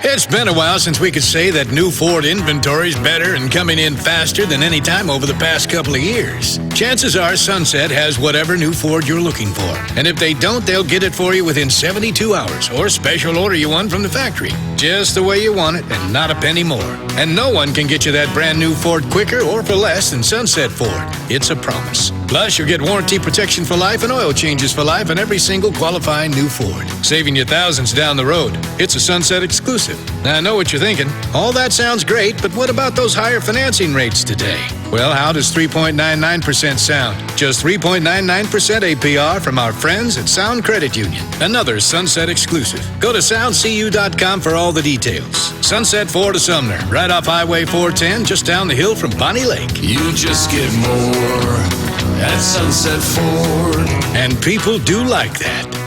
It's been a while since we could say that new Ford inventory's better and coming in faster than any time over the past couple of years. Chances are Sunset has whatever new Ford you're looking for. And if they don't, they'll get it for you within 72 hours or special order you one from the factory. Just the way you want it and not a penny more. And no one can get you that brand new Ford quicker or for less than Sunset Ford. It's a promise. Plus, you'll get warranty protection for life and oil changes for life on every single qualifying new Ford, saving you thousands down the road. It's a Sunset exclusive. Now, I know what you're thinking. All that sounds great, but what about those higher financing rates today? Well, how does 3.99% sound? Just 3.99% APR from our friends at Sound Credit Union. Another Sunset exclusive. Go to soundcu.com for all the details. Sunset Ford of Sumner, right off Highway 410, just down the hill from Bonney Lake. You just get more at Sunset Ford. And people do like that.